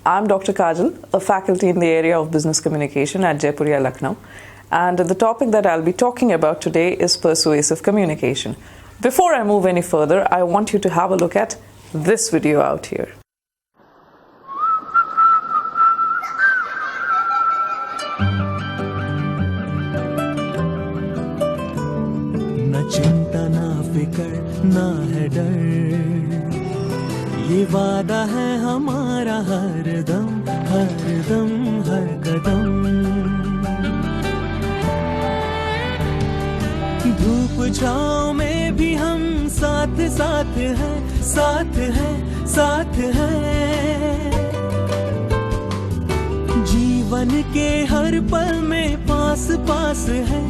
I'm Dr. Kajal, a faculty in the area of business communication at Jaipuria, Lucknow. And the topic that I'll be talking about today is persuasive communication. Before I move any further, I want you to have a look at this video out here. ना चिंता ना फिकर ना है डर ये वादा है हमारा हर दम हर कदम धूप छाँव में भी हम साथ साथ हैं साथ हैं जीवन के हर पल में पास है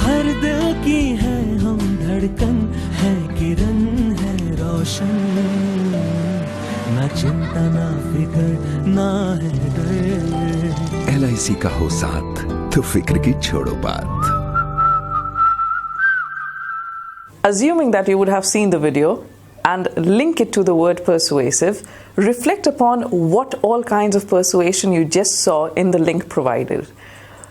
हर दिल की है हम धड़कन है किरण है रोशन ना चिंता ना फिकर ना है डर LIC का हो साथ तो फिक्र की छोड़ो बात. Assuming that you would have seen the video and link it to the word persuasive, reflect upon what all kinds of persuasion you just saw in the link provided.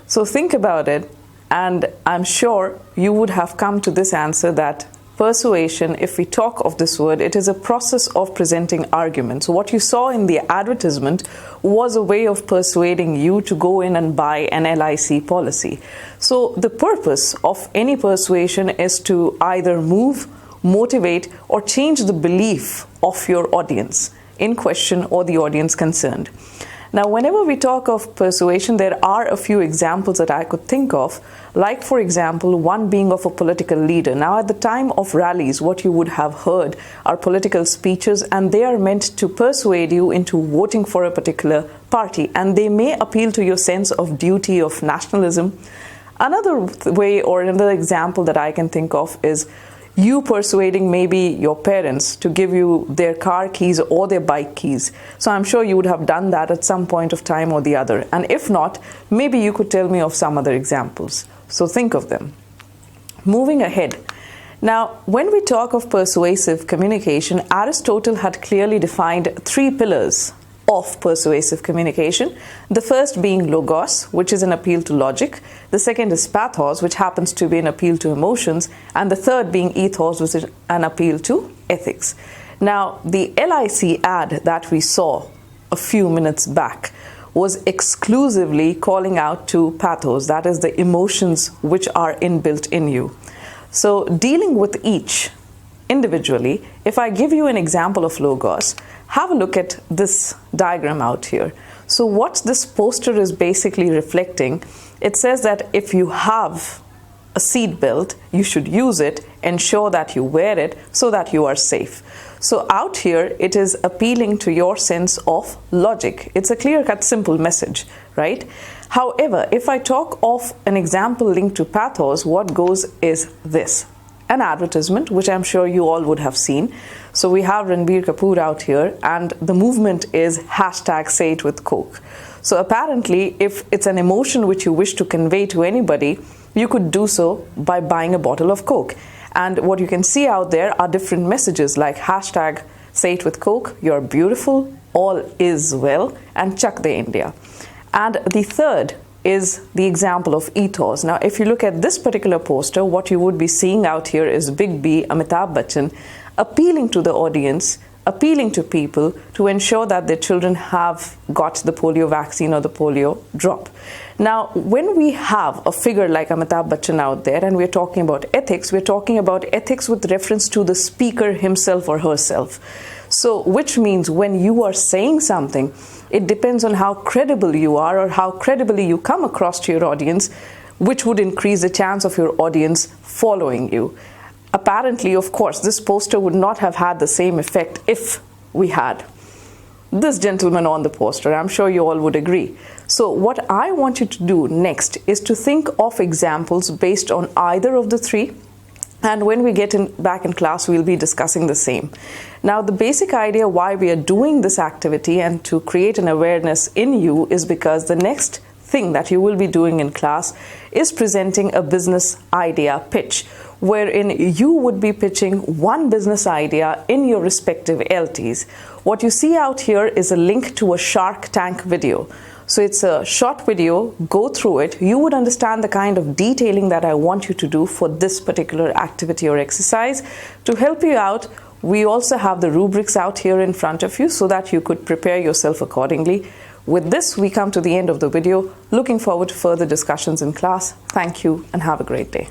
So think about it, and I'm sure you would have come to this answer that persuasion, if we talk of this word, it is a process of presenting arguments. What you saw in the advertisement was a way of persuading you to go in and buy an LIC policy. So the purpose of any persuasion is to either move, motivate, or change the belief of your audience in question or the audience concerned. Now, whenever we talk of persuasion, there are a few examples that I could think of, like, for example, one being of a political leader. Now, at the time of rallies, what you would have heard are political speeches, and they are meant to persuade you into voting for a particular party, and they may appeal to your sense of duty, of nationalism. Another way or another example that I can think of is you persuading maybe your parents to give you their car keys or their bike keys. So I'm sure you would have done that at some point of time or the other. And if not, maybe you could tell me of some other examples. So think of them. Moving ahead. Now, when we talk of persuasive communication, Aristotle had clearly defined 3 pillars of persuasive communication. The first being logos, which is an appeal to logic. The second is pathos, which happens to be an appeal to emotions. And the third being ethos, which is an appeal to ethics. Now, the LIC ad that we saw a few minutes back was exclusively calling out to pathos, that is the emotions which are inbuilt in you. So dealing with each individually, if I give you an example of logos, have a look at this diagram out here. So what this poster is basically reflecting, it says that if you have a seat belt, you should use it, ensure that you wear it so that you are safe. So out here, it is appealing to your sense of logic. It's a clear-cut, simple message, right? However, if I talk of an example linked to pathos, what goes is this. An advertisement, which I'm sure you all would have seen. So we have Ranbir Kapoor out here, and the movement is #SayItWithCoke. So apparently, if it's an emotion which you wish to convey to anybody, you could do so by buying a bottle of Coke. And what you can see out there are different messages like #SayItWithCoke, you're beautiful, all is well, and Chak De India. And the third is the example of ethos. Now, if you look at this particular poster, what you would be seeing out here is Big B, Amitabh Bachchan, appealing to the audience, appealing to people to ensure that their children have got the polio vaccine or the polio drop. Now, when we have a figure like Amitabh Bachchan out there and we're talking about ethics, we're talking about ethics with reference to the speaker himself or herself. So, which means when you are saying something, it depends on how credible you are or how credibly you come across to your audience, which would increase the chance of your audience following you. Apparently, of course, this poster would not have had the same effect if we had this gentleman on the poster. I'm sure you all would agree. So what I want you to do next is to think of examples based on either of the 3. And when we get back in class, we'll be discussing the same. Now, the basic idea why we are doing this activity and to create an awareness in you is because the next thing that you will be doing in class is presenting a business idea pitch, wherein you would be pitching one business idea in your respective LTs. What you see out here is a link to a Shark Tank video. So it's a short video, go through it. You would understand the kind of detailing that I want you to do for this particular activity or exercise. To help you out, we also have the rubrics out here in front of you so that you could prepare yourself accordingly. With this, we come to the end of the video. Looking forward to further discussions in class. Thank you and have a great day.